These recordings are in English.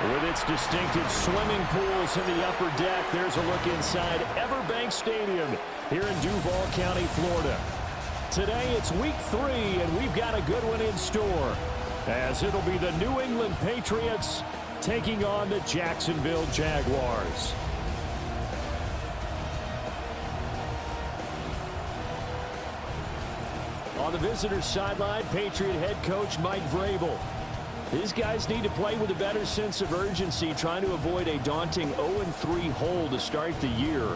With its distinctive swimming pools in the upper deck, there's a look inside Everbank Stadium here in Duval County, Florida. Today it's week 3, and we've got a good one in store, as it'll be the New England Patriots taking on the Jacksonville Jaguars. On the visitors' sideline, Patriot head coach Mike Vrabel. These guys need to play with a better sense of urgency, trying to avoid a daunting 0-3 hole to start the year.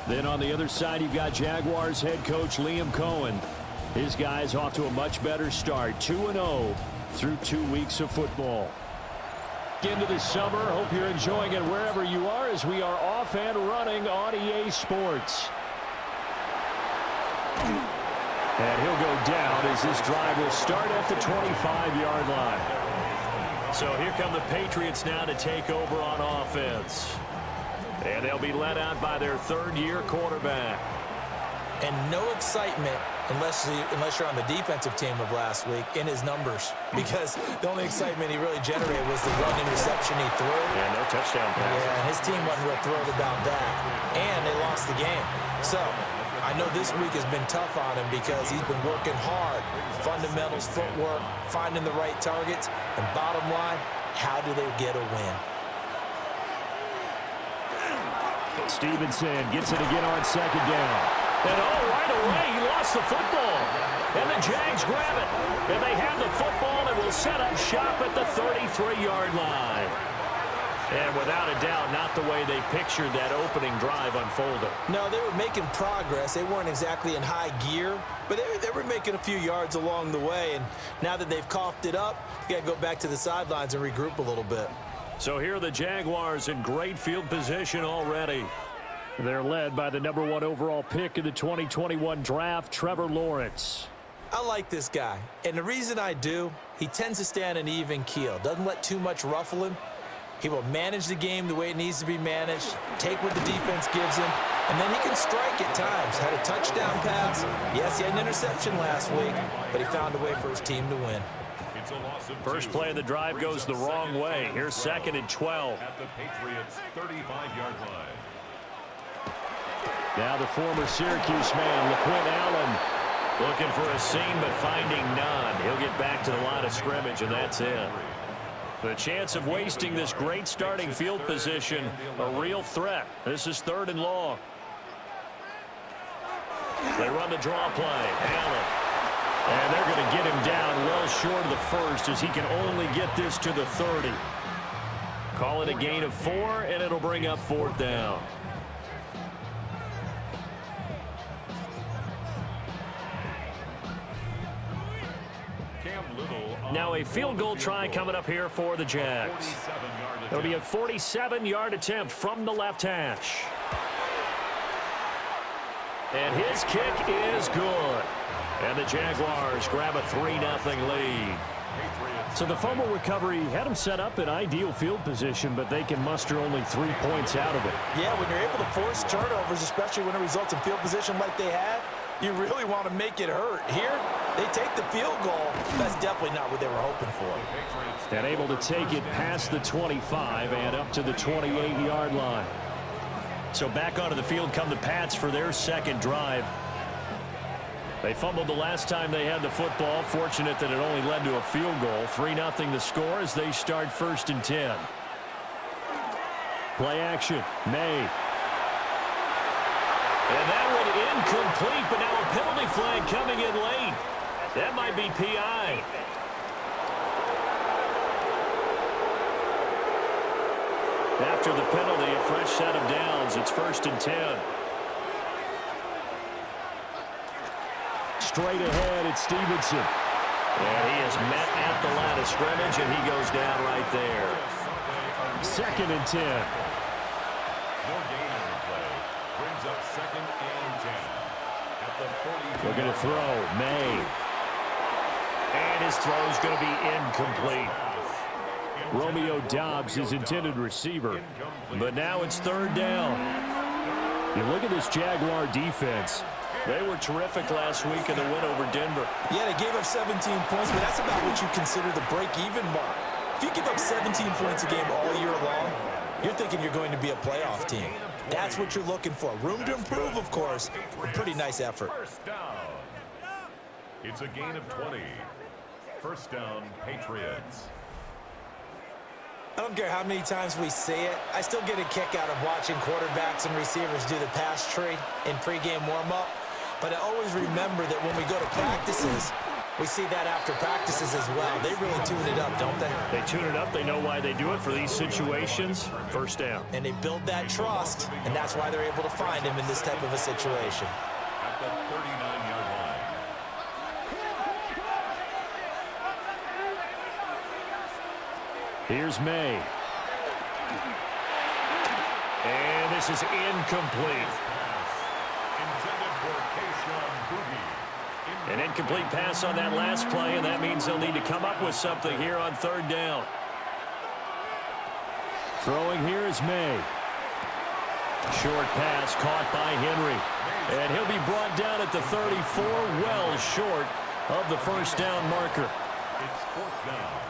Then on the other side, you've got Jaguars head coach Liam Cohen. His guys off to a much better start, 2-0 through 2 weeks of football. Into the summer, hope you're enjoying it wherever you are, as we are off and running on EA Sports. And he'll go down as this drive will start at the 25-yard line. So here come the Patriots now to take over on offense. And they'll be led out by their third-year quarterback. And no excitement unless you're on the defensive team of last week in his numbers. Because the only excitement he really generated was the one interception he threw. Yeah, no touchdown pass. Yeah, and his team wasn't real thrilled about that. And they lost the game. So I know this week has been tough on him because he's been working hard. Fundamentals, footwork, finding the right targets. And bottom line, how do they get a win? Stevenson gets it again on second down. And right away, he lost the football. And the Jags grab it. And they have the football and will set up shop at the 33-yard line. And without a doubt, not the way they pictured that opening drive unfolding. No, they were making progress. They weren't exactly in high gear, but they were making a few yards along the way. And now that they've coughed it up, you got to go back to the sidelines and regroup a little bit. So here are the Jaguars in great field position already. They're led by the number 1 overall pick in the 2021 draft, Trevor Lawrence. I like this guy, and the reason I do, he tends to stay on an even keel. Doesn't let too much ruffle him. He will manage the game the way it needs to be managed, take what the defense gives him, and then he can strike at times. Had a touchdown pass. Yes, he had an interception last week, but he found a way for his team to win. First play of the drive goes the wrong way. Here's 2nd and 12. At the Patriots' 35-yard line. Now the former Syracuse man, LaQuint Allen, looking for a seam but finding none. He'll get back to the line of scrimmage, and that's it. The chance of wasting this great starting field position, a real threat. This is 3rd and long. They run the draw play. Allen. And they're going to get him down well short of the first, as he can only get this to the 30. Call it a gain of 4, and it'll bring up 4th down. Now a field goal try coming up here for the Jags. It'll be a 47-yard attempt from the left hash. And his kick is good. And the Jaguars grab a 3-0 lead. So the fumble recovery had them set up in ideal field position, but they can muster only 3 points out of it. Yeah, when you're able to force turnovers, especially when it results in field position like they had, you really want to make it hurt. Here, they take the field goal. That's definitely not what they were hoping for. And able to take it past the 25 and up to the 28-yard line. So back onto the field come the Pats for their second drive. They fumbled the last time they had the football. Fortunate that it only led to a field goal. 3-0 the score as they start 1st and 10. Play action. May. And that one incomplete, but now a penalty flag coming in late. That might be PI. After the penalty, a fresh set of downs. It's 1st and 10. Straight ahead, it's Stevenson. And he is met at the line of scrimmage, and he goes down right there. 2nd and 10. Brings up 2nd and 10. At the 40. Looking to throw. May. And his throw is going to be incomplete. Romeo Doubs, his intended receiver. But now it's 3rd down. You look at this Jaguar defense. They were terrific last week in the win over Denver. Yeah, they gave up 17 points, but that's about what you consider the break-even mark. If you give up 17 points a game all year long, you're thinking you're going to be a playoff team. That's what you're looking for. Room to improve, of course. A pretty nice effort. First down. It's a gain of 20. First down, Patriots. I don't care how many times we see it. I still get a kick out of watching quarterbacks and receivers do the pass tree in pregame warm-up. But I always remember that when we go to practices, we see that after practices as well. They really tune it up, don't they? They tune it up. They know why they do it for these situations. First down. And they build that trust, and that's why they're able to find him in this type of a situation. At the 39-yard line. Here's May. And this is incomplete. Intended for Keyshawn Boogie. An incomplete pass on that last play, and that means they'll need to come up with something here on third down. Throwing here is May. Short pass caught by Henry. And he'll be brought down at the 34, well short of the first down marker. It's fourth down.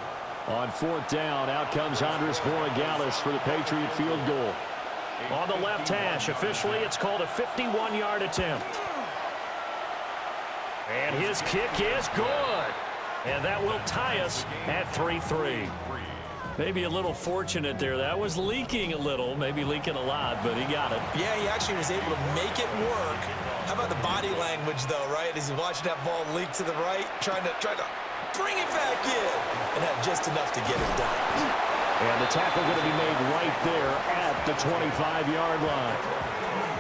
On fourth down, out comes Andres Borregales for the Patriot field goal. On the left hash, officially it's called a 51-yard attempt. And his kick is good. And that will tie us at 3-3. Maybe a little fortunate there. That was leaking a little, maybe leaking a lot, but he got it. Yeah, he actually was able to make it work. How about the body language, though, right? As he watched that ball leak to the right, trying to bring it back in, and had just enough to get it done. And the tackle going to be made right there at the 25-yard line.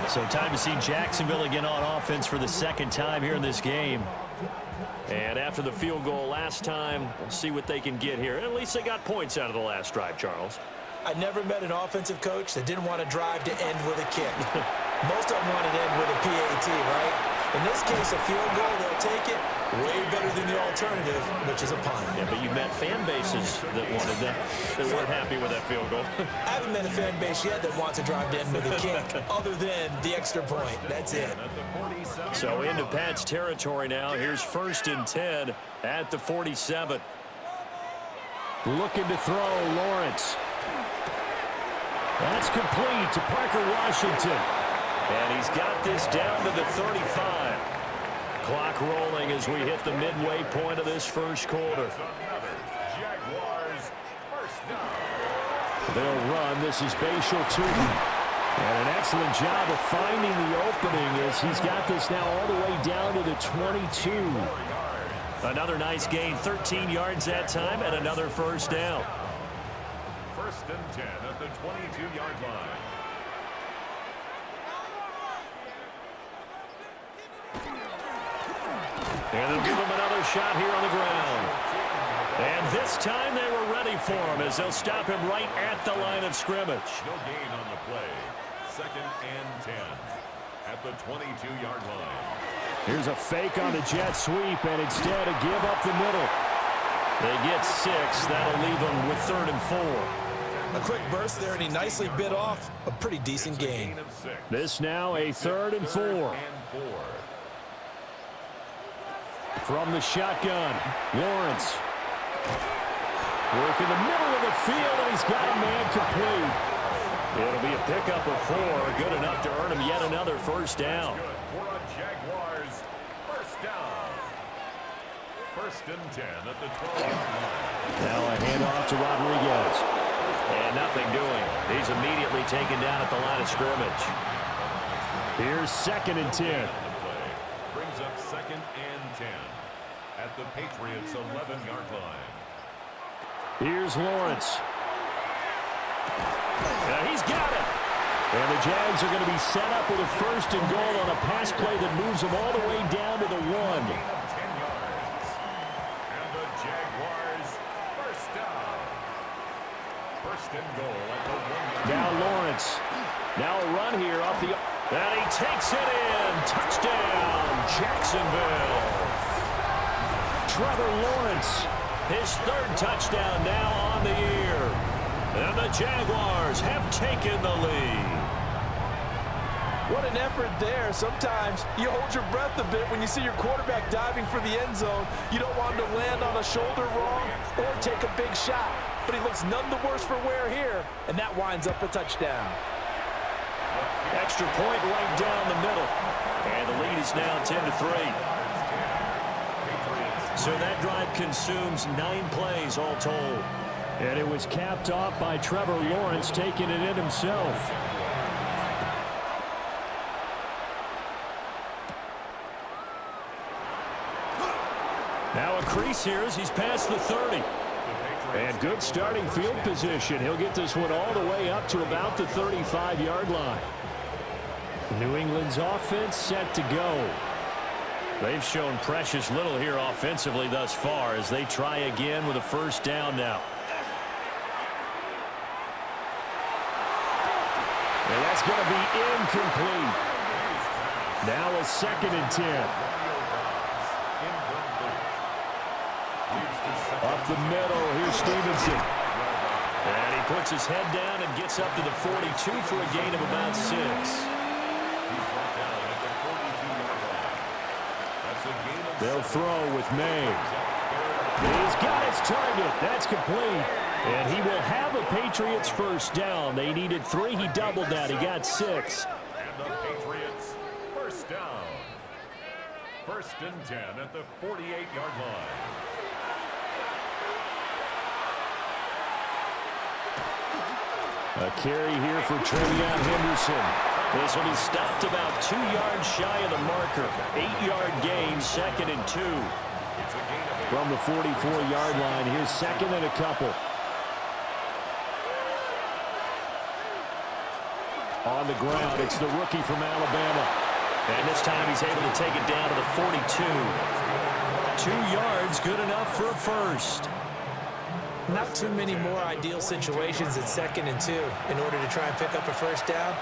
So time to see Jacksonville again on offense for the second time here in this game. And after the field goal last time, we'll see what they can get here. At least they got points out of the last drive, Charles. I never met an offensive coach that didn't want to drive to end with a kick. Most of them wanted to end with a PAT, right? In this case, a field goal, they'll take it. Way better than the alternative, which is a punt. Yeah, but you've met fan bases that wanted that, that weren't happy with that field goal. I haven't met a fan base yet that wants to drive to end with a kick, other than the extra point. That's it. So into Pat's territory now. Here's 1st and 10 at the 47. Looking to throw, Lawrence. That's complete to Parker Washington. And he's got this down to the 35. Clock rolling as we hit the midway point of this first quarter. Jaguars first down. They'll run. This is Bashal Tootin. And an excellent job of finding the opening as he's got this now all the way down to the 22. Another nice gain, 13 yards that time, and another first down. 1st and 10 at the 22-yard line. And they'll give him another shot here on the ground. And this time they were ready for him as they'll stop him right at the line of scrimmage. No gain on the play. 2nd and 10 at the 22-yard line. Here's a fake on the jet sweep, and instead a give up the middle. They get 6. That'll leave them with 3rd and 4. A quick burst there, and he nicely bit off a pretty decent gain. This now a 3rd and 4. From the shotgun, Lawrence. Work in the middle of the field, and he's got a man complete. It'll be a pickup of 4, good enough to earn him yet another first down. For a Jaguars first down. 1st and 10 at the 12-yard line. Now a handoff to Rodriguez. And nothing doing. He's immediately taken down at the line of scrimmage. Here's 2nd and 10. Brings up 2nd and 10 at the Patriots' 11-yard line. Here's Lawrence. And he's got it. And the Jags are going to be set up with a 1st and goal on a pass play that moves them all the way down to the 1. 10 yards. And the Jaguars first down. 1st and goal at the 1-yard line. Now Lawrence. Now a run here off the... And he takes it in. Touchdown, Jacksonville. Trevor Lawrence, his 3rd touchdown now on the year. And the Jaguars have taken the lead. What an effort there. Sometimes you hold your breath a bit when you see your quarterback diving for the end zone. You don't want him to land on a shoulder wrong or take a big shot. but he looks none the worse for wear here, and that winds up a touchdown. Extra point right down the middle. And the lead is now 10-3. So that drive consumes 9 plays all told. And it was capped off by Trevor Lawrence taking it in himself. Now a crease here as he's past the 30. And good starting field position. He'll get this one all the way up to about the 35-yard line. New England's offense set to go. They've shown precious little here offensively thus far as they try again with a first down now. And that's going to be incomplete. Now a 2nd and 10. Up the middle, here's Stevenson. And he puts his head down and gets up to the 42 for a gain of about 6. They'll throw with May. He's got his target. That's complete. And he will have a Patriots first down. They needed 3. He doubled that. He got 6. And the Patriots first down. 1st and 10 at the 48-yard line. A carry here for Trevion Henderson. This one is stopped about 2 yards shy of the marker. 8-yard gain, 2nd and 2. From the 44-yard line, here's 2nd and a couple. On the ground, it's the rookie from Alabama. And this time he's able to take it down to the 42. 2 yards, good enough for a first. Not too many more ideal situations at 2nd and 2 in order to try and pick up a first down.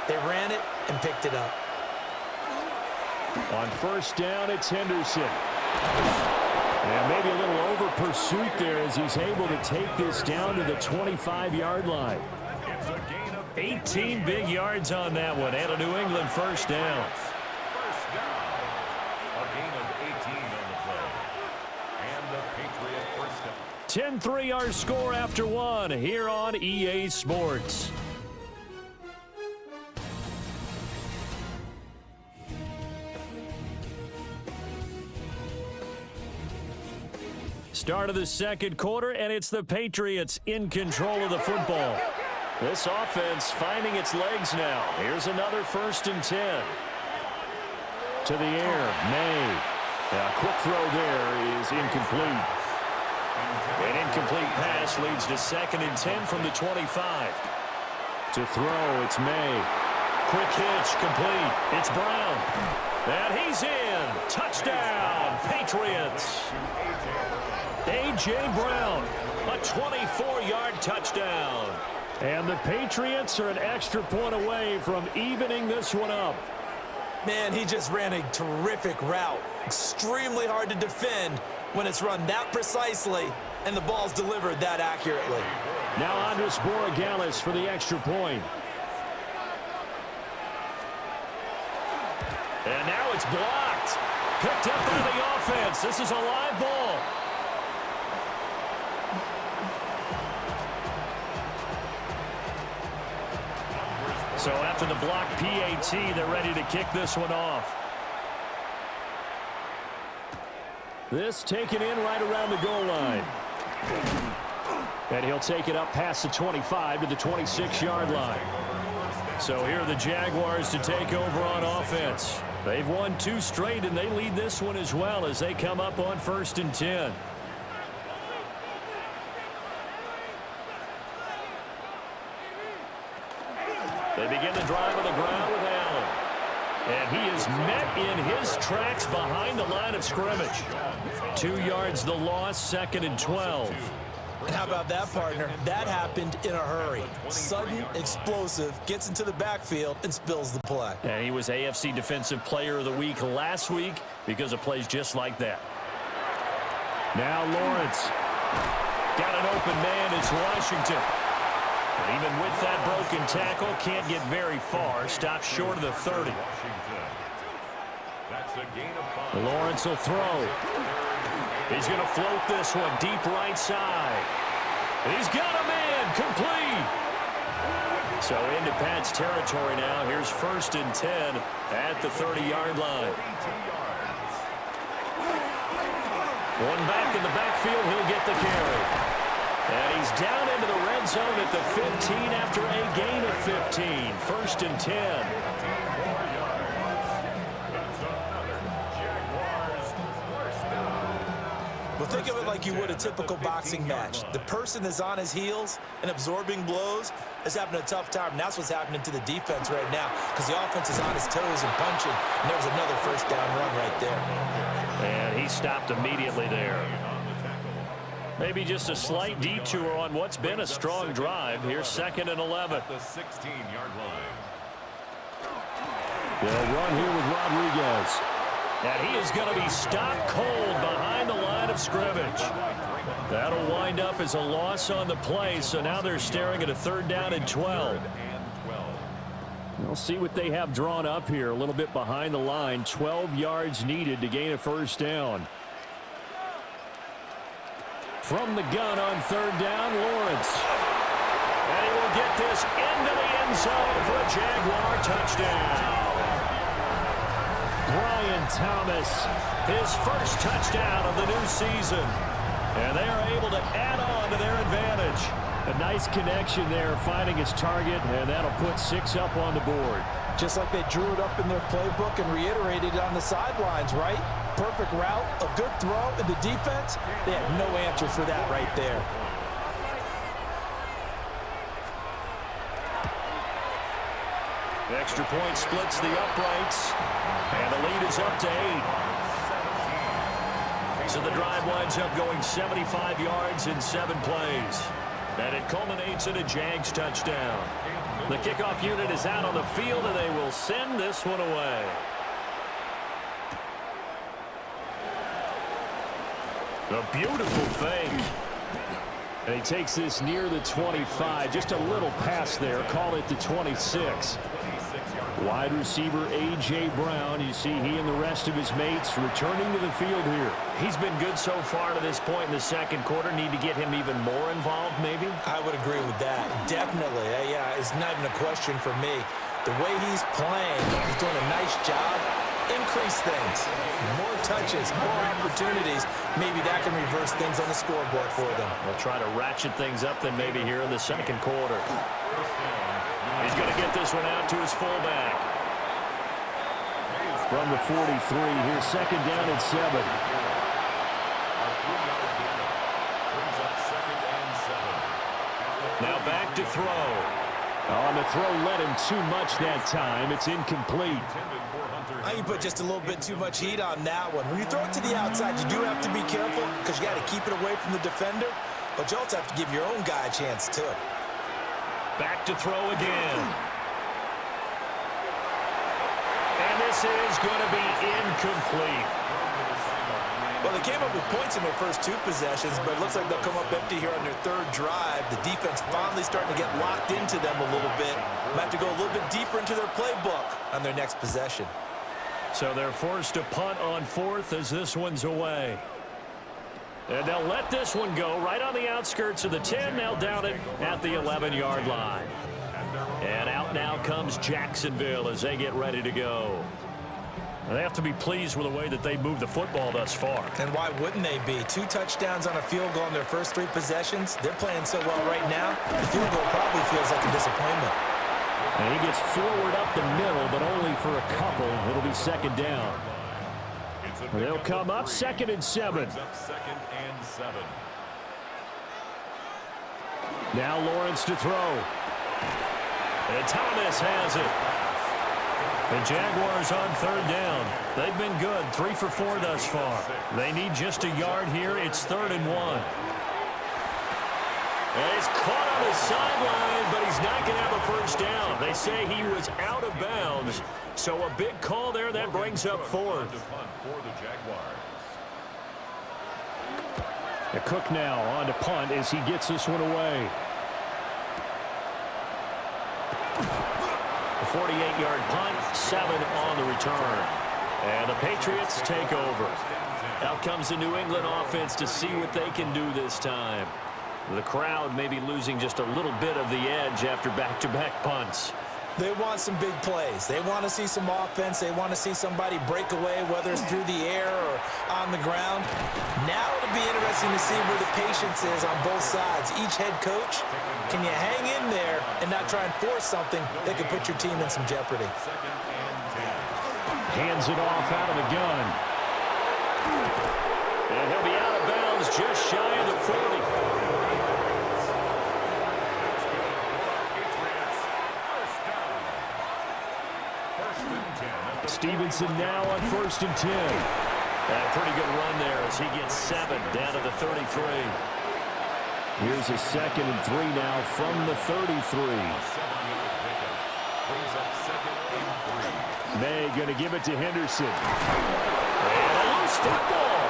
They ran it and picked it up. On first down, it's Henderson. And maybe a little over pursuit there as he's able to take this down to the 25-yard line. 18 big yards on that one, and a New England first down. First down. A gain of 18 on the play. And the Patriot first down. 10-3 our score after 1 here on EA Sports. Start of the 2nd quarter, and it's the Patriots in control of the football. This offense finding its legs now. Here's another 1st and 10. To the air, May. A quick throw there is incomplete. An incomplete pass leads to 2nd and 10 from the 25. To throw, it's May. Quick hitch, complete. It's Brown. And he's in. Touchdown, Patriots. A.J. Brown, a 24-yard touchdown. And the Patriots are an extra point away from evening this one up. Man, he just ran a terrific route. Extremely hard to defend when it's run that precisely and the ball's delivered that accurately. Now Andres Borregales for the extra point. And now it's blocked. Picked up by the offense. This is a live ball. So after the block PAT, they're ready to kick this one off. This taken in right around the goal line. And he'll take it up past the 25 to the 26-yard line. So here are the Jaguars to take over on offense. They've won 2 straight, and they lead this one as well as they come up on 1st and 10. They begin the drive on the ground with Allen. And he is met in his tracks behind the line of scrimmage. 2 yards the loss, 2nd and 12. And how about that, partner? That happened in a hurry. Sudden, explosive, gets into the backfield and spills the play. And he was AFC Defensive Player of the Week last week because of plays just like that. Now Lawrence. Got an open man. It's Washington. But even with that broken tackle, can't get very far. Stops short of the 30. Lawrence will throw. He's going to float this one deep right side. He's got a man, complete. So into Pat's territory now. Here's 1st and 10 at the 30-yard line. One back in the backfield, he'll get the carry. And he's down into the red zone at the 15 after a gain of 15. 1st and 10. Well, think of it like you would a typical boxing match. The person is on his heels and absorbing blows is having a tough time. And that's what's happening to the defense right now because the offense is on his toes and punching. And there was another 1st down run right there. And he stopped immediately there. Maybe just a slight detour on what's been a strong drive. Here's 2nd and 11. The 16-yard line. They'll run here with Rodriguez. And he is going to be stopped cold behind the line of scrimmage. That'll wind up as a loss on the play, so now they're staring at a 3rd down and 12. We'll see what they have drawn up here. A little bit behind the line. 12 yards needed to gain a 1st down. From the gun on 3rd down, Lawrence. And he will get this into the end zone for a Jaguar touchdown. Brian Thomas, his 1st touchdown of the new season. And they are able to add on to their advantage. A nice connection there, finding his target, and that'll put 6 up on the board. Just like they drew it up in their playbook and reiterated it on the sidelines, right? Perfect route, a good throw, and the defense, they had no answer for that right there. The extra point splits the uprights, and the lead is up to 8. So the drive winds up going 75 yards in 7 plays. And it culminates in a Jags touchdown. The kickoff unit is out on the field, and they will send this one away. A beautiful fake. And he takes this near the 25. Just a little pass there. Call it the 26. Wide receiver A.J. Brown. You see he and the rest of his mates returning to the field here. He's been good so far to this point in the 2nd quarter. Need to get him even more involved, maybe? I would agree with that. Definitely. Yeah, it's not even a question for me. The way he's playing, he's doing a nice job. Increase things. More touches, more opportunities. Maybe that can reverse things on the scoreboard for them. We'll try to ratchet things up then maybe here in the 2nd quarter. He's going to get this one out to his fullback. From the 43, here's 2nd down and 7. Now back to throw. On the throw, let him too much that time. It's incomplete. I can put just a little bit too much heat on that one. When you throw it to the outside, you do have to be careful because you got to keep it away from the defender, but you also have to give your own guy a chance too. Back to throw again. And this is going to be incomplete. Well, they came up with points in their first 2 possessions, but it looks like they'll come up empty here on their 3rd drive. The defense finally starting to get locked into them a little bit. Might have to go a little bit deeper into their playbook on their next possession. So they're forced to punt on 4th as this one's away. And they'll let this one go right on the outskirts of the 10. They'll down it at the 11-yard line. And out now comes Jacksonville as they get ready to go. They have to be pleased with the way that they moved the football thus far. And why wouldn't they be? 2 touchdowns on a field goal in their first 3 possessions. They're playing so well right now, the field goal probably feels like a disappointment. And he gets forward up the middle, but only for a couple. It'll be 2nd down. They'll come up 2nd and 7. Now Lawrence to throw. And Thomas has it. The Jaguars on 3rd down. They've been good, 3 for 4 thus far. They need just a yard here. It's 3rd and 1. And he's caught on the sideline, but he's not going to have a 1st down. They say he was out of bounds. So a big call there that brings up 4th. The Cook now on to punt as he gets this one away. A 48-yard punt, 7 on the return. And the Patriots take over. Out comes the New England offense to see what they can do this time. The crowd may be losing just a little bit of the edge after back-to-back punts. They want some big plays. They want to see some offense. They want to see somebody break away, whether it's through the air or on the ground. Now it'll be interesting to see where the patience is on both sides. Each head coach, can you hang in there and not try and force something that could put your team in some jeopardy? Hands it off out of the gun. And he'll be out of bounds just shy of the 40. Stevenson now on 1st and 10. A pretty good run there as he gets 7 down to the 33. Here's a 2nd and 3 now from the 33. May going to give it to Henderson. And a loose football.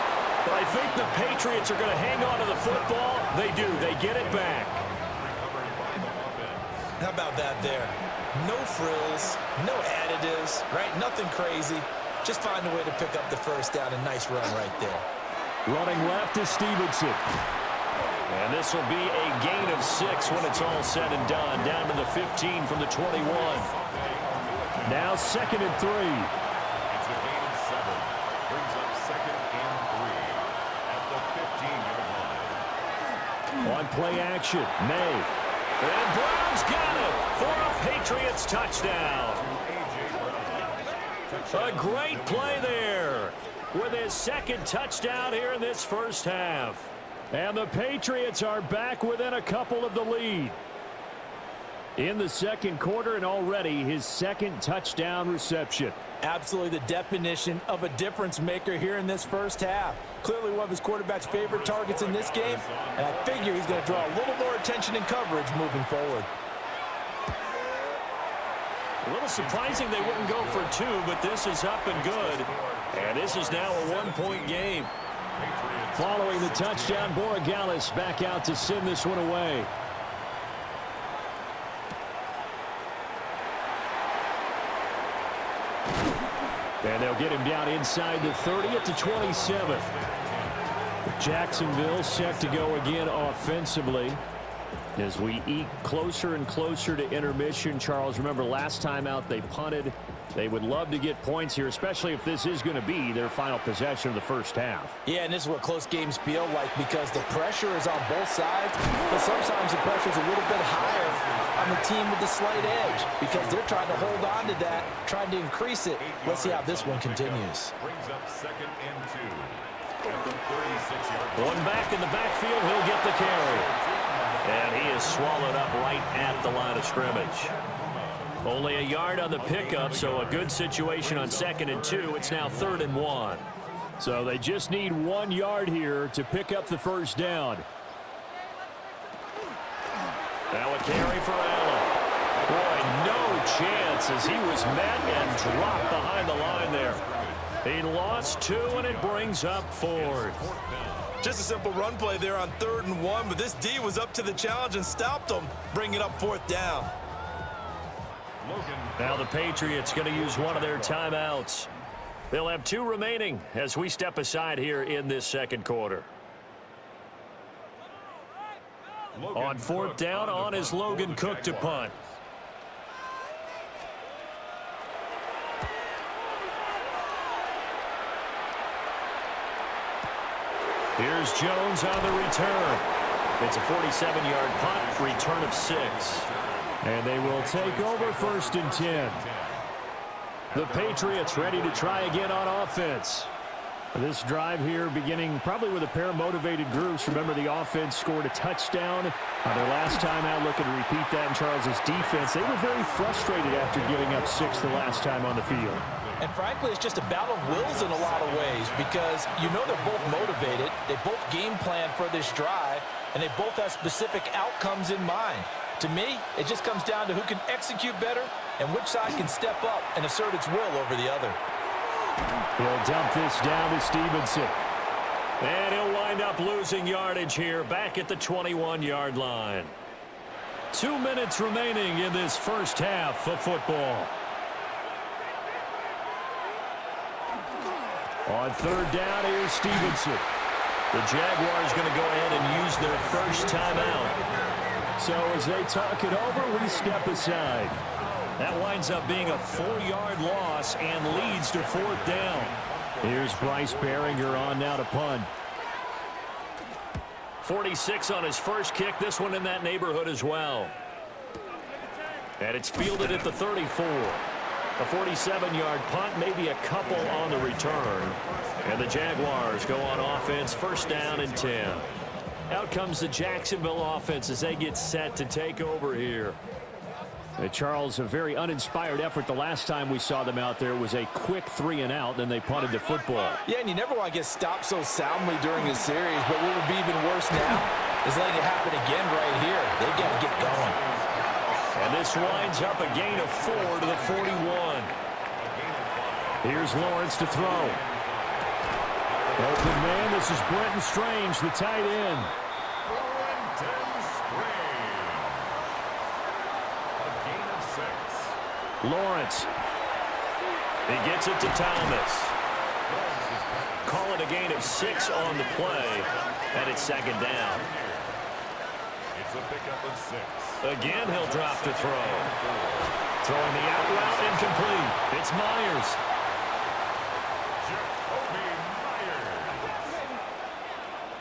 But I think the Patriots are going to hang on to the football. They do. They get it back. How about that there? No frills, no additives, right? Nothing crazy. Just find a way to pick up the first down. A nice run right there. Running left is Stevenson. And this will be a gain of 6 when it's all said and done. Down to the 15 from the 21. Now 2nd and 3. It's a gain of 7. Brings up 2nd and 3 at the 15-yard line. On play action, May. And Brown's got it for a Patriots touchdown. A great play there with his 2nd touchdown here in this first half. And the Patriots are back within a couple of the lead. In the 2nd quarter, and already his 2nd touchdown reception. Absolutely the definition of a difference maker here in this first half. Clearly one of his quarterback's favorite targets in this game, and I figure he's going to draw a little more attention and coverage moving forward. A little surprising they wouldn't go for 2, but this is up and good. And this is now a 1-point game. Following the touchdown, Borregales back out to send this one away. And they'll get him down inside the 30 at the 27. Jacksonville set to go again offensively. As we eke closer and closer to intermission, Charles, remember last time out they punted. They would love to get points here, especially if this is going to be their final possession of the first half. Yeah, and this is what close games feel like because the pressure is on both sides, but sometimes the pressure is a little bit higher on the team with the slight edge because they're trying to hold on to that, trying to increase it. Let's see how this one continues. Brings up 2nd and 2 at the 36-yard line. One back in the backfield, he'll get the carry. And he is swallowed up right at the line of scrimmage. Only a yard on the pickup, so a good situation on 2nd and 2. It's now 3rd and 1. So they just need 1 yard here to pick up the first down. Now a carry for Allen. Boy, no chance as he was met and dropped behind the line there. He lost 2, and it brings up 4th. Just a simple run play there on 3rd and 1, but this D was up to the challenge and stopped him, bringing up 4th down. Now the Patriots going to use one of their timeouts. They'll have 2 remaining as we step aside here in this 2nd quarter. On 4th down, on is Logan Cook to punt. Here's Jones on the return. It's a 47-yard punt, return of 6. And they will take over 1st and 10. The Patriots ready to try again on offense. This drive here beginning probably with a pair of motivated groups. Remember, the offense scored a touchdown on their last time out. Looking to repeat that in Charles's defense. They were very frustrated after giving up 6 the last time on the field. And frankly, it's just a battle of wills in a lot of ways because you know they're both motivated. They both game plan for this drive, and they both have specific outcomes in mind. To me, it just comes down to who can execute better and which side can step up and assert its will over the other. He'll dump this down to Stevenson. And he'll wind up losing yardage here back at the 21-yard line. 2 minutes remaining in this first half of football. On 3rd down, here's Stevenson. The Jaguars going to go ahead and use their first timeout. So as they talk it over, we step aside. That winds up being a 4-yard loss and leads to 4th down. Here's Bryce Behringer on now to punt. 46 on his first kick. This one in that neighborhood as well. And it's fielded at the 34. A 47-yard punt, maybe a couple on the return. And the Jaguars go on offense, 1st down and 10. Out comes the Jacksonville offense as they get set to take over here. Charles, a very uninspired effort the last time we saw them out there was a quick 3-and-out, then they punted the football. Yeah, and you never want to get stopped so soundly during a series, but what would be even worse now is letting it happen again right here. They've got to get going. And this winds up a gain of 4 to the 41. Here's Lawrence to throw. Open man, this is Brenton Strange, the tight end. Lawrence. He gets it to Thomas. Call it a gain of 6 on the play, and it's 2nd down. It's a pickup of 6. Again, he'll drop to throw. Throwing the out route incomplete. It's Myers.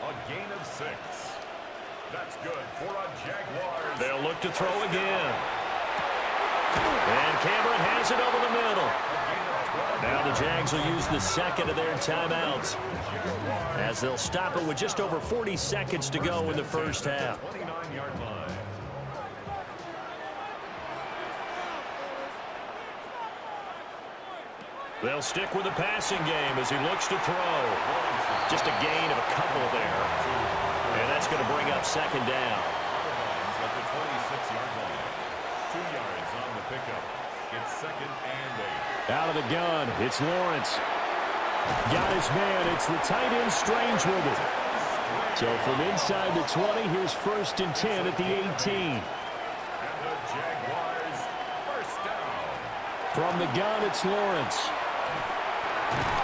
A gain of 6. That's good for a Jaguars. They'll look to throw again. And Cameron has it over the middle. Now the Jags will use the second of their timeouts as they'll stop it with just over 40 seconds to go in the first half. 29-yard line. They'll stick with the passing game as he looks to throw. Just a gain of a couple there. And that's going to bring up 2nd down. At the 26-yard line. 2 yards on the pickup. It's 2nd and 8. Out of the gun, it's Lawrence. Got his man. It's the tight end Strange with it. So from inside the 20, here's 1st and 10 at the 18. And the Jaguars, 1st down. From the gun, it's Lawrence.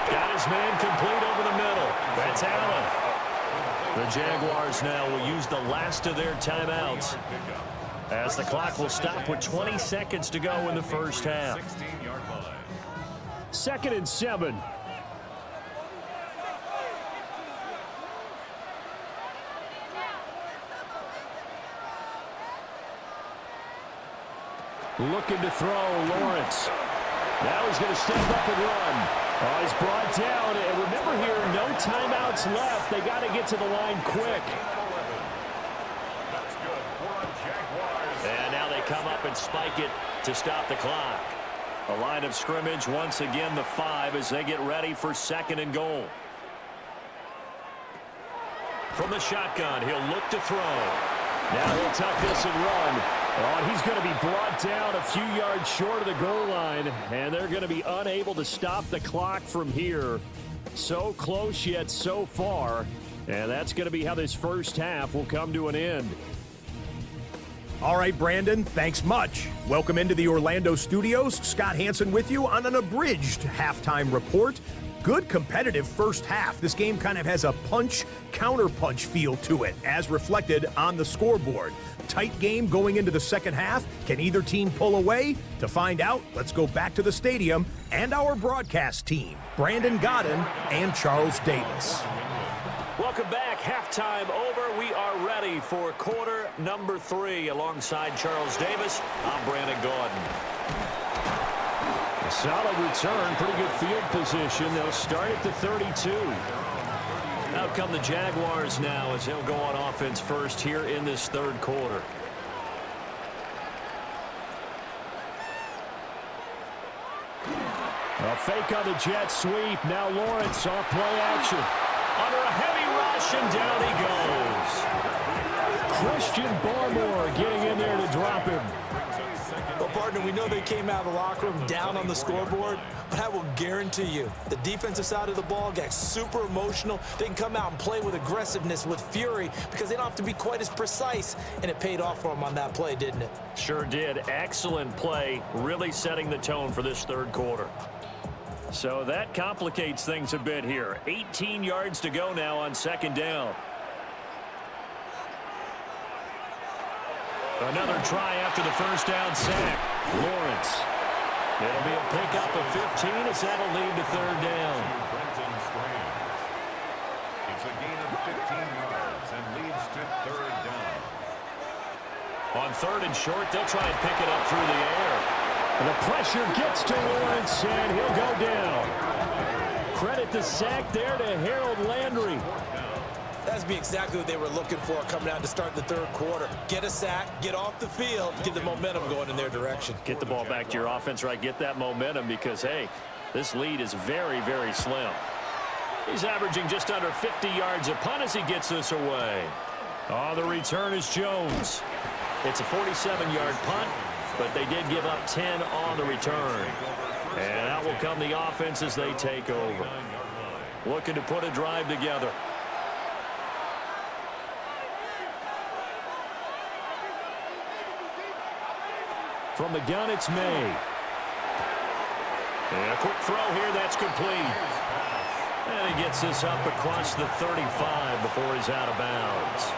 Got his man complete over the middle. That's Allen. The Jaguars now will use the last of their timeouts as the clock will stop with 20 seconds to go in the first half. 16-yard line. 2nd and 7. Looking to throw, Lawrence. Now he's going to step up and run. Oh, he's brought down. And remember here, no timeouts left. They got to get to the line quick. That's good for a Jaguars. And now they come up and spike it to stop the clock. A line of scrimmage, once again the 5 as they get ready for 2nd and goal. From the shotgun, he'll look to throw. Now he'll tuck this and run. Oh, and he's going to be brought down a few yards short of the goal line, and they're going to be unable to stop the clock from here. So close yet so far, and that's going to be how this first half will come to an end. All right, Brandon, thanks much. Welcome into the Orlando studios. Scott Hansen with you on an abridged halftime report. Good competitive first half. This game kind of has a punch-counterpunch feel to it, as reflected on the scoreboard. Tight game going into the second half. Can either team pull away? To find out, let's go back to the stadium and our broadcast team, Brandon Godden and Charles Davis. Welcome back. Halftime over. We are ready for quarter number 3. Alongside Charles Davis, I'm Brandon Gaudin. A solid return. Pretty good field position. They'll start at the 32. Out come the Jaguars now as they'll go on offense first here in this third quarter. A fake on the jet sweep. Now Lawrence off play action. Under a heavy rush, and down he goes. Christian Barmore getting in there to drop him. Well, partner, we know they came out of the locker room down on the scoreboard, but I will guarantee you the defensive side of the ball got super emotional. They can come out and play with aggressiveness, with fury, because they don't have to be quite as precise, and it paid off for them on that play, didn't it? Sure did. Excellent play, really setting the tone for this third quarter. So that complicates things a bit here. 18 yards to go now on second down. Another try after the first down sack. Lawrence. It'll be a pickup of 15 as that'll lead to third down. It's a gain of 15 yards and leads to third down. On third and short, they'll try and pick it up through the air. And the pressure gets to Lawrence, and he'll go down. Credit the sack there to Harold Landry. That's be exactly what they were looking for coming out to start the third quarter. Get a sack, get off the field, get the momentum going in their direction. Get the ball back to your offense, right? Get that momentum because, hey, this lead is very, very slim. He's averaging just under 50 yards a punt as he gets this away. Oh, the return is Jones. It's a 47-yard punt, but they did give up 10 on the return. And out will come the offense as they take over. Looking to put a drive together. From the gun, it's May. And a quick throw here, that's complete. And he gets this up across the 35 before he's out of bounds.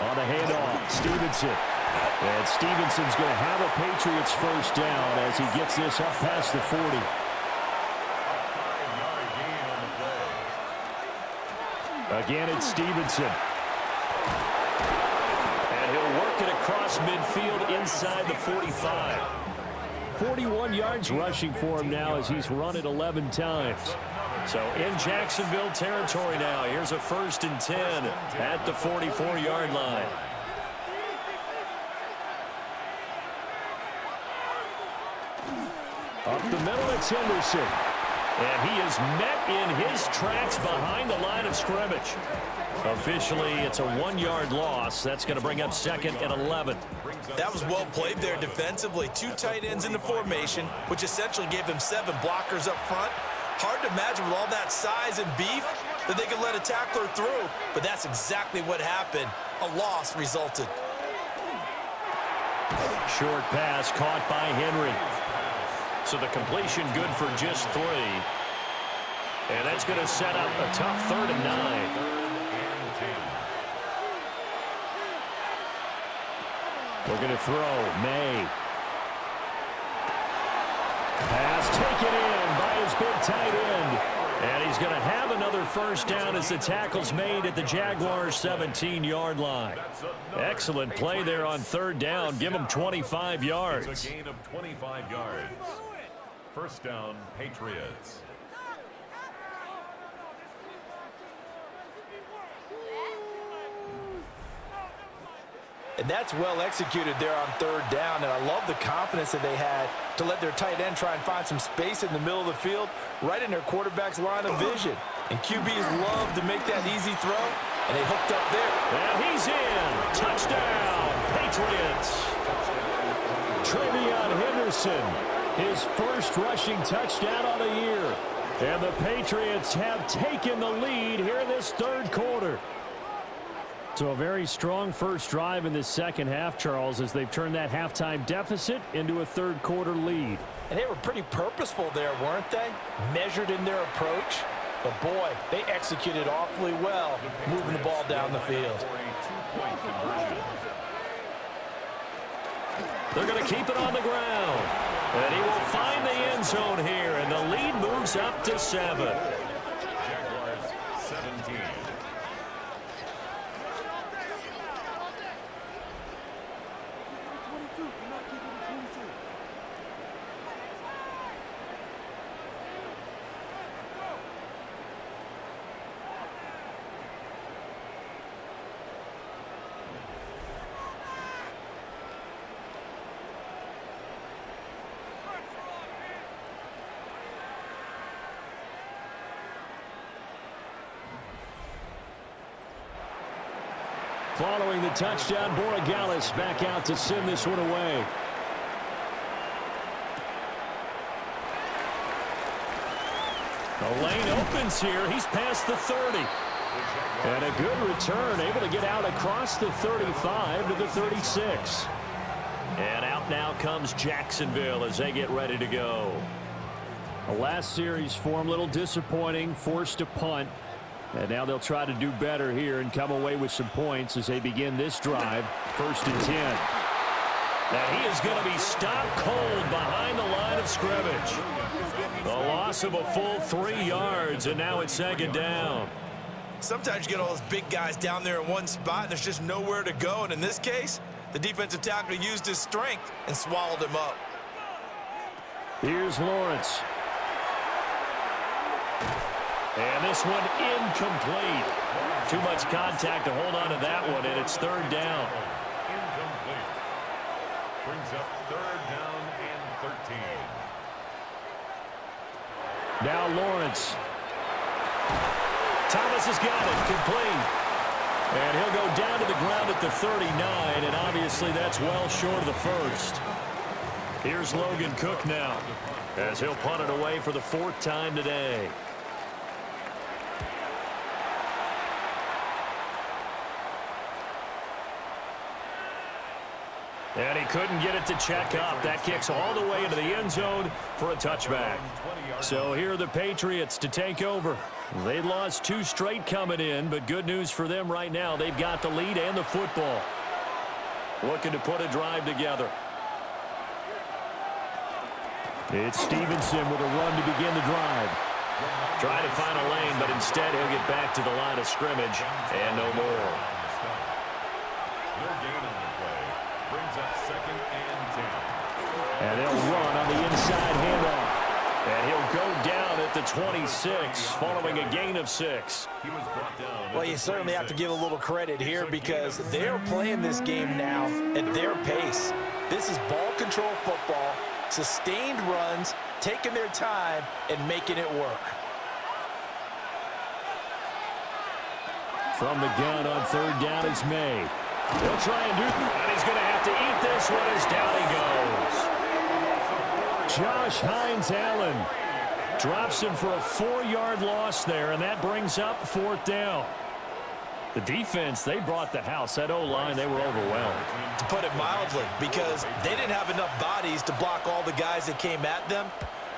On the handoff, Stevenson. And Stevenson's going to have a Patriots first down as he gets this up past the 40. Again, it's Stevenson. And he'll work it across midfield inside the 45. 41 yards rushing for him now as he's run it 11 times. So in Jacksonville territory now. Here's a 1st and 10 at the 44-yard line. Up the middle, it's Henderson. And he is met in his tracks behind the line of scrimmage. Officially, it's a 1-yard loss. That's going to bring up 2nd and 11. That was well played there defensively. 2 tight ends in the formation, which essentially gave them 7 blockers up front. Hard to imagine with all that size and beef that they could let a tackler through, but that's exactly what happened. A loss resulted. Short pass caught by Henry. So the completion good for just 3. And that's going to set up a tough 3rd and 9. We're going to throw. May. Pass taken in by his big tight end. And he's going to have another first down as the tackle's made at the Jaguars' 17-yard line. Excellent play there on 3rd down. Give him 25 yards. It's a gain of 25 yards. First down, Patriots. And that's well executed there on 3rd down, and I love the confidence that they had to let their tight end try and find some space in the middle of the field, right in their quarterback's line of vision. And QBs love to make that easy throw, and they hooked up there. And he's in. Touchdown, Patriots. Trevion Henderson, his first rushing touchdown on the year. And the Patriots have taken the lead here in this 3rd quarter. So a very strong first drive in this second half, Charles, as they've turned that halftime deficit into a 3rd quarter lead. And they were pretty purposeful there, weren't they? Measured in their approach. But boy, they executed awfully well, moving the ball down the field. They're going to keep it on the ground. And he will find the end zone here, and the lead moves up to 7. Jaguars 17. Following the touchdown, Borregales back out to send this one away. The lane opens here. He's past the 30. And a good return, able to get out across the 35 to the 36. And out now comes Jacksonville as they get ready to go. The last series for them, a little disappointing, forced to punt. And now they'll try to do better here and come away with some points as they begin this drive. 1st and 10. And he is going to be stopped cold behind the line of scrimmage. The loss of a full 3 yards, and now it's 2nd down. Sometimes you get all those big guys down there in one spot, and there's just nowhere to go. And in this case, the defensive tackle used his strength and swallowed him up. Here's Lawrence. And this one incomplete. Too much contact to hold on to that one, and it's 3rd down. Incomplete. Brings up 3rd down and 13. Now Lawrence. Thomas has got it, complete. And he'll go down to the ground at the 39, and obviously that's well short of the first. Here's Logan Cook now, as he'll punt it away for the 4th time today. And he couldn't get it to check up. That kicks all the way into the end zone for a touchback. So here are the Patriots to take over. They lost 2 straight coming in, but good news for them right now. They've got the lead and the football. Looking to put a drive together. It's Stevenson with a run to begin the drive. Trying to find a lane, but instead he'll get back to the line of scrimmage and no more. No gain on the play. Brings up 2nd and 10. And they'll run on the inside handoff. And he'll go down at the 26 following a gain of 6. He was brought down. Well, you certainly have to give a little credit here because they're playing this game now at their pace. This is ball control football, sustained runs, taking their time, and making it work. From the gun on 3rd down is May. He'll try and do it, and he's going to have to eat this one as down he goes. Josh Hines-Allen drops him for a 4-yard loss there, and that brings up 4th down. The defense, they brought the house. That O-line, they were overwhelmed. To put it mildly, because they didn't have enough bodies to block all the guys that came at them.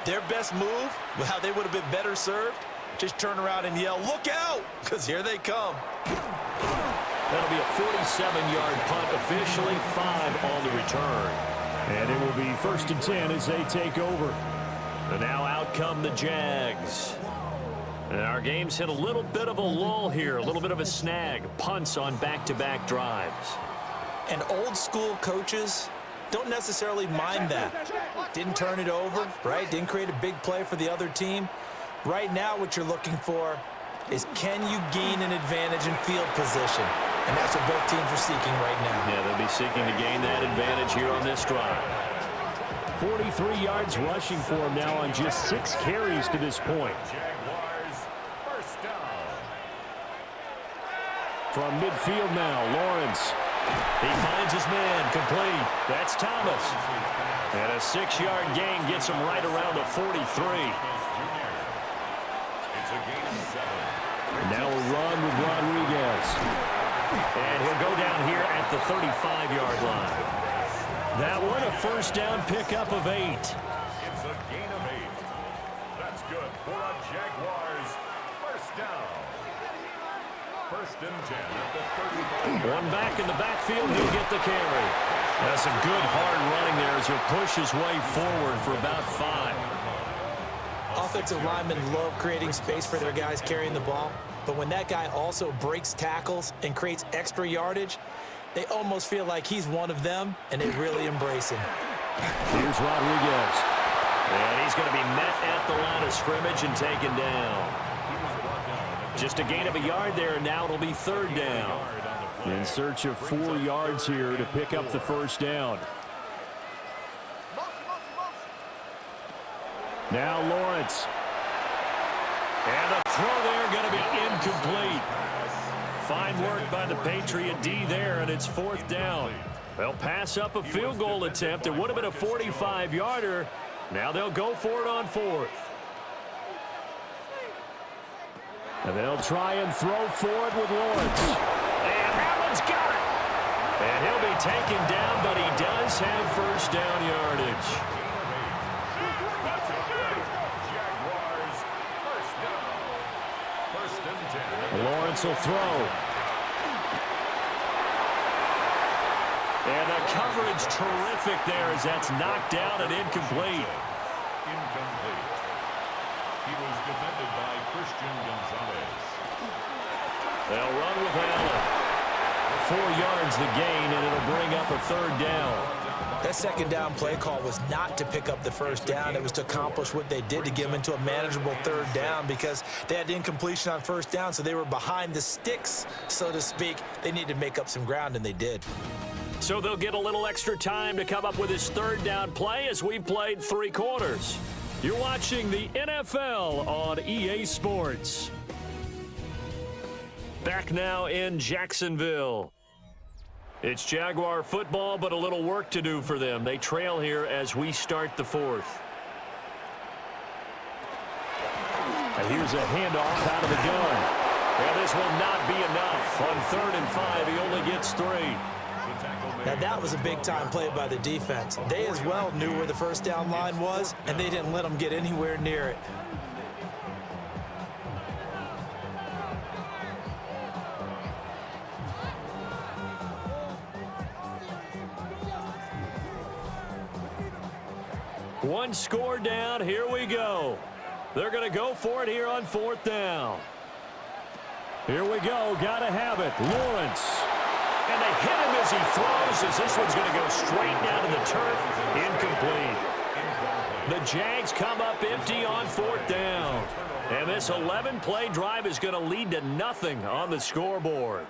Their best move, well, they would have been better served, just turn around and yell, "Look out!" because here they come. That'll be a 47-yard punt, officially 5 on the return. And it will be 1st and 10 as they take over. And now out come the Jags. And our game's hit a little bit of a lull here, a little bit of a snag. Punts on back-to-back drives. And old school coaches don't necessarily mind that. Didn't turn it over, right? Didn't create a big play for the other team. Right now what you're looking for is can you gain an advantage in field position? And that's what both teams are seeking right now. Yeah, they'll be seeking to gain that advantage here on this drive. 43 yards rushing for him now on just 6 carries to this point. Jaguars, 1st down. From midfield now, Lawrence. He finds his man, complete. That's Thomas. And a 6-yard gain gets him right around the 43. It's a gain of 7. And now a run with Rodriguez. And he'll go down here at the 35-yard line. That one, a 1st down pickup of 8. It's a gain of 8. That's good for the Jaguars. 1st down. 1st and 10 at the 35. One back in the backfield, he'll get the carry. That's a good hard running there as he'll push his way forward for about 5. Offensive linemen love creating space for their guys carrying the ball. But when that guy also breaks tackles and creates extra yardage, they almost feel like he's one of them, and they really embrace him. Here's Rodriguez. And he's going to be met at the line of scrimmage and taken down. Just a gain of a yard there, and now it'll be 3rd down. In search of 4 yards here to pick up the 1st down. Now Lawrence. And the throw there going to be incomplete. Fine work by the Patriot D there, and it's 4th down. They'll pass up a field goal attempt. It would have been a 45-yarder. Now they'll go for it on 4th. And they'll try and throw for it with Lawrence. And that one's got it. And he'll be taken down, but he does have first down yardage. Jaguars, first down. First and 10. Lawrence will throw. And the coverage terrific there as that's knocked down and incomplete. Incomplete. He was defended by Christian Gonzalez. They'll run with Allen. 4 yards the gain, and it'll bring up a third down. That second down play call was not to pick up the first down. It was to accomplish what they did to get them into a manageable third down because they had incompletion on first down, so they were behind the sticks, so to speak. They needed to make up some ground, and they did. So they'll get a little extra time to come up with his third down play as we've played 3 quarters. You're watching the NFL on EA Sports. Back now in Jacksonville. It's Jaguar football, but a little work to do for them. They trail here as we start the 4th. And here's a handoff out of the gun. And this will not be enough. On 3rd and 5, he only gets 3. Now, that was a big-time play by the defense. They as well knew where the first down line was, and they didn't let them get anywhere near it. One score down. Here we go. They're going to go for it here on 4th down. Here we go. Got to have it. Lawrence. And they hit him as he throws, as this one's going to go straight down to the turf. Incomplete. The Jags come up empty on 4th down. And this 11-play drive is going to lead to nothing on the scoreboard.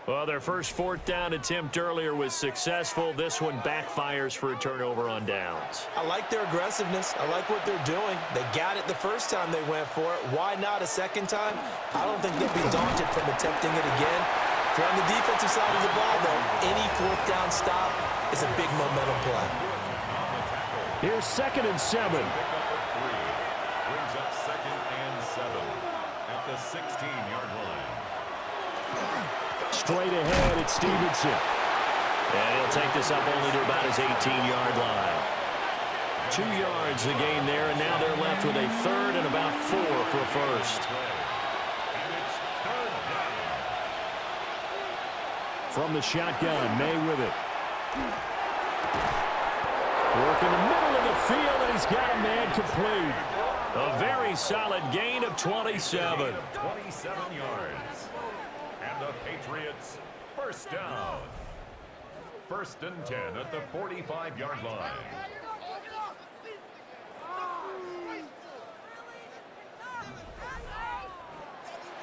Well, their first 4th down attempt earlier was successful. This one backfires for a turnover on downs. I like their aggressiveness. I like what they're doing. They got it the first time they went for it. Why not a second time? I don't think they'll be daunted from attempting it again. If you're on the defensive side of the ball, though, any 4th down stop is a big momentum play. Here's 2nd and 7. Brings up 2nd and 7 at the 16-yard line. Straight ahead, it's Stevenson. And he'll take this up only to about his 18-yard line. 2 yards the gain there, and now they're left with a 3rd and about 4 for a first. From the shotgun, May with it. Work in the middle of the field, and he's got a man complete. A very solid gain of 27. 27 yards. And the Patriots, first down. 1st and 10 at the 45-yard line.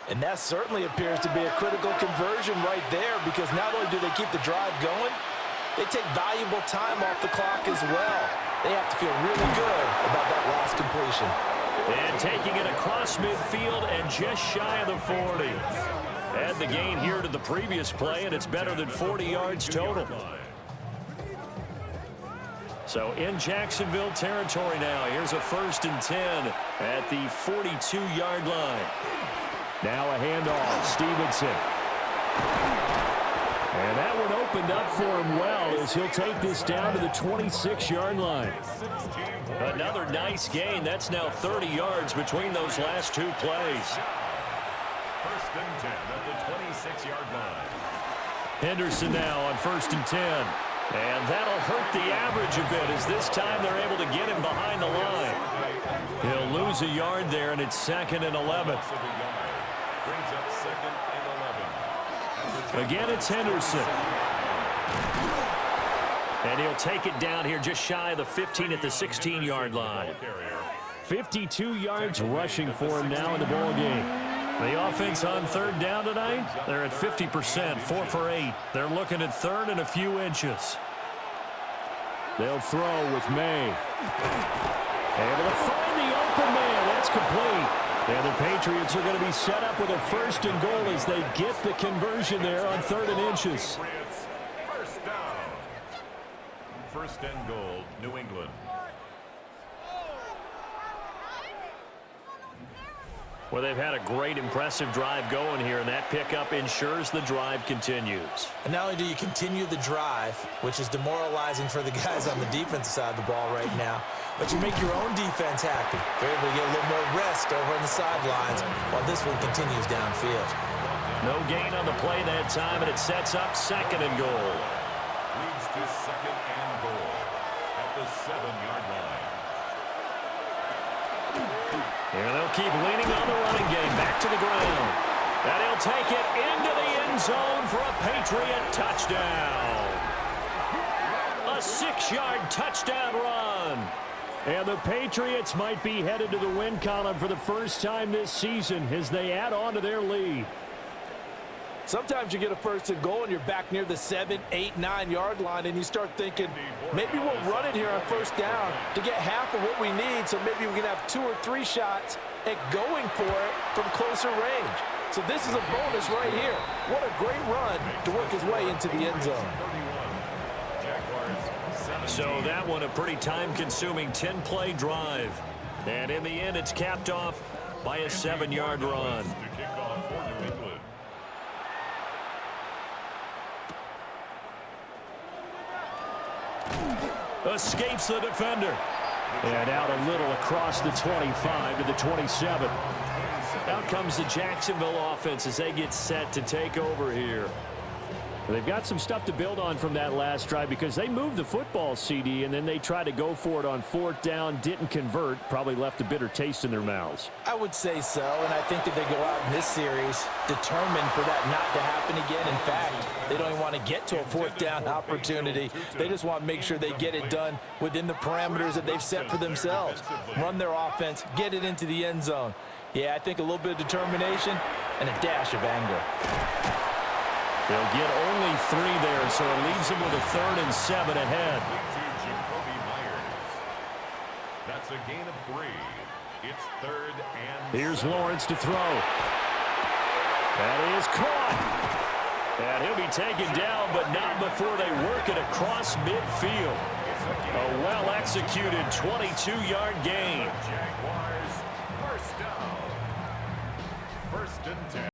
And that certainly appears to be a critical conversion right there because not only do they keep the drive going, they take valuable time off the clock as well. They have to feel really good about that last completion. And taking it across midfield and just shy of the 40. Add the gain here to the previous play, and it's better than 40 yards total. So in Jacksonville territory now, here's a 1st and 10 at the 42-yard line. Now a handoff, Stevenson. And that one opened up for him well as he'll take this down to the 26-yard line. Another nice gain. That's now 30 yards between those last 2 plays. 1st and 10 at the 26-yard line. Henderson now on 1st and 10. And that'll hurt the average a bit as this time they're able to get him behind the line. He'll lose a yard there, and it's 2nd and 11. Brings up 2nd and 11. Again, it's Henderson. And he'll take it down here just shy of the 15 at the 16-yard line. 52 yards rushing for him now in the ball game. The offense on 3rd down tonight, they're at 50%, 4 for 8. They're looking at 3rd and a few inches. They'll throw with May. Able to find the open man. That's complete. And the Patriots are going to be set up with a 1st and goal as they get the conversion there on 3rd and inches. First down. 1st and goal, New England. Well, they've had a great, impressive drive going here, and that pickup ensures the drive continues. And not only do you continue the drive, which is demoralizing for the guys on the defensive side of the ball right now, but you make your own defense happy. They're able to get a little more rest over on the sidelines while this one continues downfield. No gain on the play that time, and it sets up 2nd and goal. Leads to 2nd and goal at the 7-yard line. And they'll keep leaning on the running game. Back to the ground. And he'll take it into the end zone for a Patriot touchdown. A 6-yard touchdown run. And the Patriots might be headed to the win column for the first time this season as they add on to their lead. Sometimes you get a 1st and goal and you're back near the 7, 8, 9-yard line and you start thinking, maybe we'll run it here on 1st down to get half of what we need, so maybe we can have 2 or 3 shots at going for it from closer range. So this is a bonus right here. What a great run to work his way into the end zone. So that one a pretty time-consuming 10-play drive. And in the end, it's capped off by a 7-yard run. Escapes the defender. And out a little across the 25 to the 27. Out comes the Jacksonville offense as they get set to take over here. They've got some stuff to build on from that last drive because they moved the football, CD, and then they tried to go for it on 4th down, didn't convert, probably left a bitter taste in their mouths. I would say so, and I think that they go out in this series determined for that not to happen again. In fact, they don't even want to get to a 4th down opportunity. They just want to make sure they get it done within the parameters that they've set for themselves. Run their offense, get it into the end zone. Yeah, I think a little bit of determination and a dash of anger. They'll get only 3 there, so it leaves them with a 3rd and 7 ahead. That's a gain of 3. It's 3rd and Here's Lawrence to throw. That is caught. And he'll be taken down, but not before they work it across midfield. A well-executed 22-yard gain. Jaguars, 1st down. 1st and 10.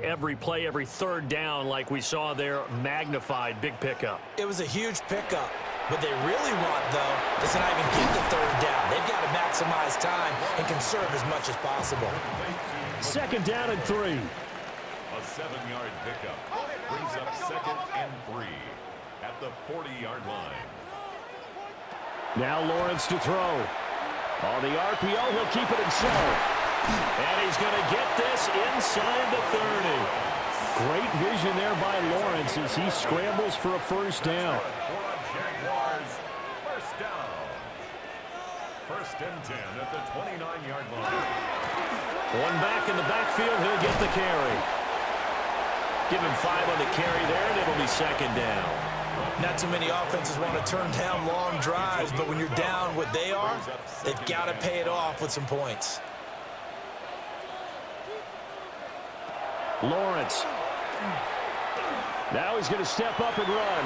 Every play, every 3rd down, like we saw there, magnified, big pickup. It was a huge pickup. What they really want, though, is to not even get the 3rd down. They've got to maximize time and conserve as much as possible. 2nd down and 3. A 7-yard pickup brings up 2nd and 3 at the 40-yard line. Now Lawrence to throw. On the RPO, he'll keep it himself. And he's going to get this inside the 30. Great vision there by Lawrence as he scrambles for a 1st down. Jaguars, 1st down. 1st and 10 at the 29-yard line. One back in the backfield, he'll get the carry. Give him 5 on the carry there, and it'll be 2nd down. Not too many offenses want to turn down long drives, but when you're down what they are, they've got to pay it off with some points. Lawrence. Now he's going to step up and run.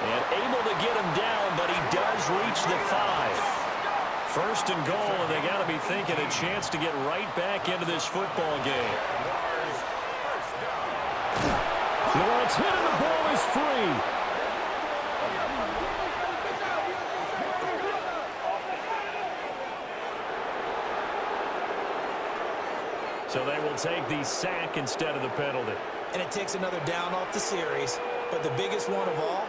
And able to get him down, but he does reach the 5. 1st and goal, and they got to be thinking a chance to get right back into this football game. Lawrence hit and the ball is free. So they will take the sack instead of the penalty. And it takes another down off the series. But the biggest one of all,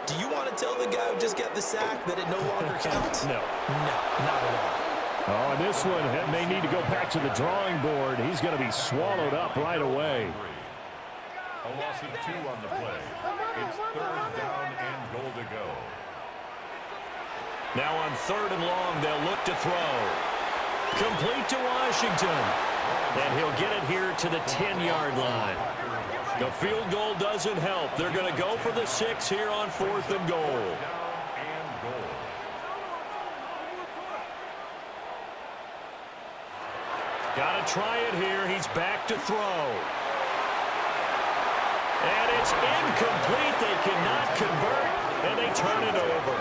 do you want to tell the guy who just got the sack that it no longer counts? No. No, not at all. Oh, and this one may need to go back to the drawing board. He's going to be swallowed up right away. A loss of 2 on the play. It's 3rd down and goal to go. Now on 3rd and long, they'll look to throw. Complete to Washington. And he'll get it here to the 10-yard line. The field goal doesn't help. They're going to go for the 6 here on 4th and goal. Got to try it here. He's back to throw. And it's incomplete. They cannot convert, and they turn it over.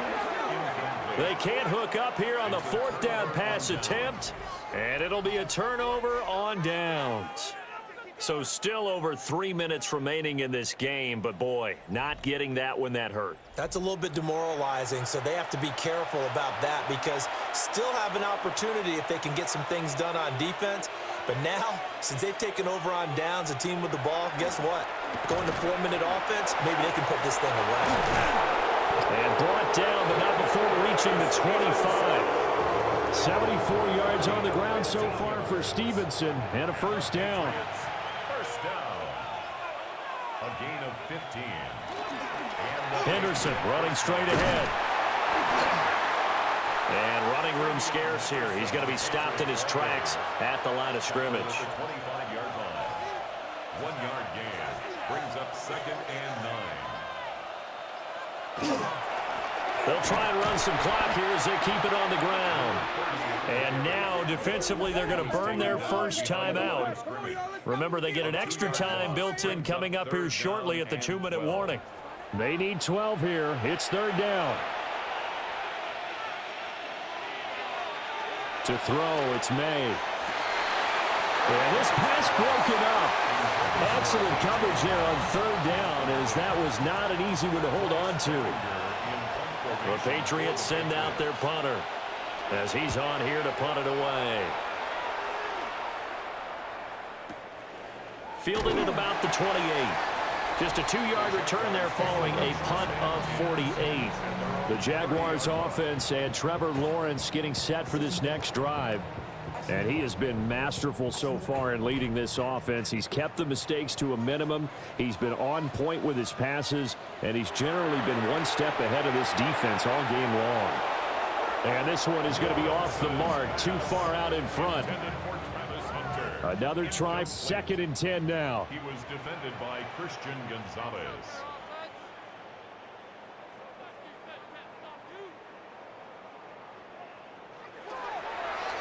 They can't hook up here on the fourth down pass attempt, and it'll be a turnover on downs. So still over 3 minutes remaining in this game, but boy, not getting that when that hurt. That's a little bit demoralizing, so they have to be careful about that because still have an opportunity if they can get some things done on defense. But now, since they've taken over on downs, a team with the ball, guess what? Going to 4-minute offense, maybe they can put this thing away. And brought down, but not before reaching the 25. 74 yards on the ground so far for Stevenson, and a first down. First down. A gain of 15. Henderson running straight ahead. And running room scarce here. He's going to be stopped in his tracks at the line of scrimmage. 25-yard line. 1-yard gain. Brings up 2nd and 9. They'll try and run some clock here as they keep it on the ground. And now, defensively, they're going to burn their first time out. Remember, they get an extra time built in coming up here shortly at the 2-minute warning. They need 12 here. It's third down. To throw, it's May. And this pass broken up. Excellent coverage there on third down, as that was not an easy one to hold on to. The Patriots send out their punter as he's on here to punt it away. Fielded at about the 28. Just a 2-yard return there following a punt of 48. The Jaguars offense and Trevor Lawrence getting set for this next drive. And he has been masterful so far in leading this offense. He's kept the mistakes to a minimum. He's been on point with his passes, and he's generally been one step ahead of this defense all game long. And this one is going to be off the mark, too far out in front. Another try, 2nd and 10 now. He was defended by Christian Gonzalez.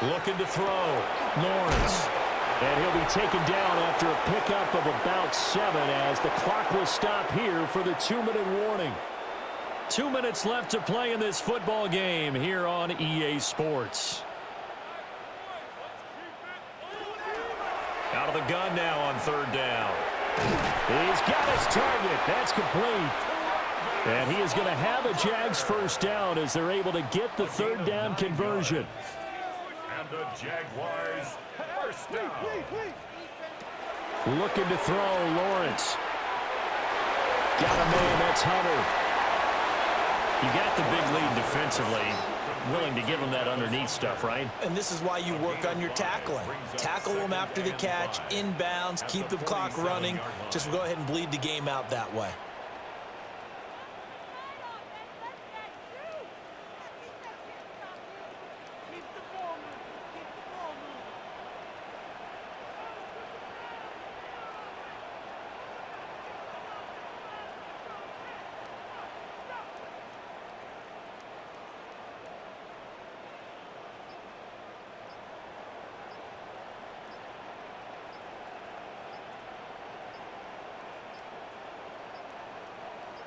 Looking to throw. Lawrence. And he'll be taken down after a pickup of about 7 as the clock will stop here for the 2-minute warning. 2 minutes left to play in this football game here on EA Sports. Out of the gun now on third down. He's got his target. That's complete. And he is going to have a Jags first down as they're able to get the third down conversion. And the Jaguars first down. Looking to throw, Lawrence. Got a man, that's Hunter. You got the big lead defensively. Willing to give him that underneath stuff, right? And this is why you work on your tackling. Tackle them after the catch, inbounds, keep the clock running. Just go ahead and bleed the game out that way.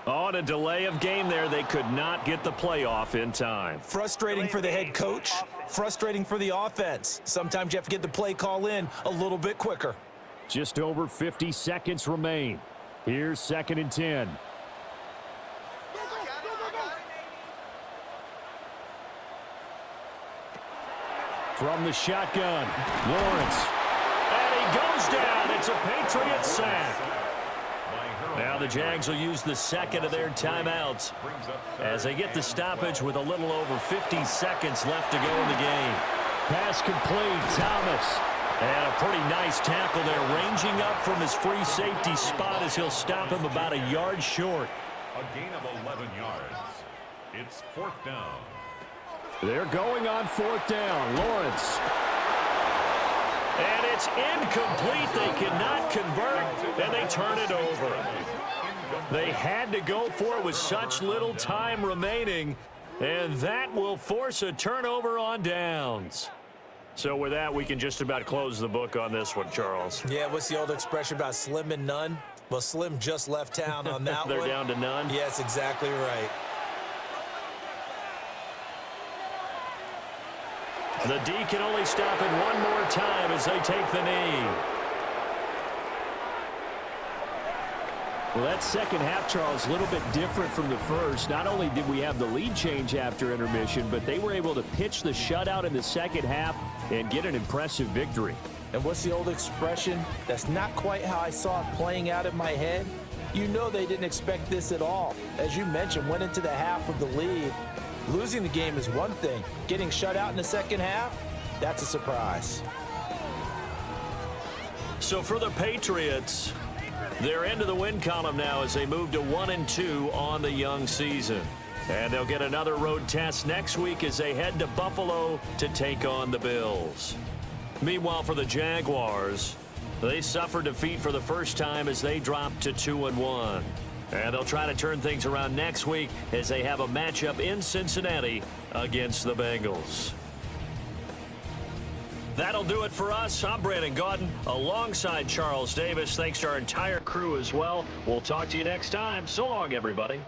On a delay of game there, they could not get the playoff in time. Frustrating for the head coach, frustrating for the offense. Sometimes you have to get the play call in a little bit quicker. Just over 50 seconds remain. Here's 2nd and 10. From the shotgun, Lawrence. And he goes down. It's a Patriots sack. Now the Jags will use the 2nd of their timeouts as they get the stoppage with a little over 50 seconds left to go in the game. Pass complete, Thomas. And a pretty nice tackle there, ranging up from his free safety spot as he'll stop him about a yard short. A gain of 11 yards. It's 4th down. They're going on 4th down. Lawrence. And it's incomplete. They cannot convert, and they turn it over. They had to go for it with such little time remaining, and that will force a turnover on downs. So with that, we can just about close the book on this one, Charles. Yeah, what's the old expression about slim and none? Well, Slim just left town on that They're one. down to none? Yes, exactly right. The D can only stop it one more time as they take the knee. Well, that second half, Charles, a little bit different from the first. Not only did we have the lead change after intermission, but they were able to pitch the shutout in the second half and get an impressive victory. And what's the old expression? That's not quite how I saw it playing out in my head. You know they didn't expect this at all. As you mentioned, went into the half with the lead. Losing the game is one thing. Getting shut out in the second half, that's a surprise. So for the Patriots, they're into the win column now as they move to 1-2 on the young season. And they'll get another road test next week as they head to Buffalo to take on the Bills. Meanwhile, for the Jaguars, they suffered defeat for the first time as they dropped to 2-1. And they'll try to turn things around next week as they have a matchup in Cincinnati against the Bengals. That'll do it for us. I'm Brandon Gaudin alongside Charles Davis. Thanks to our entire crew as well. We'll talk to you next time. So long, everybody.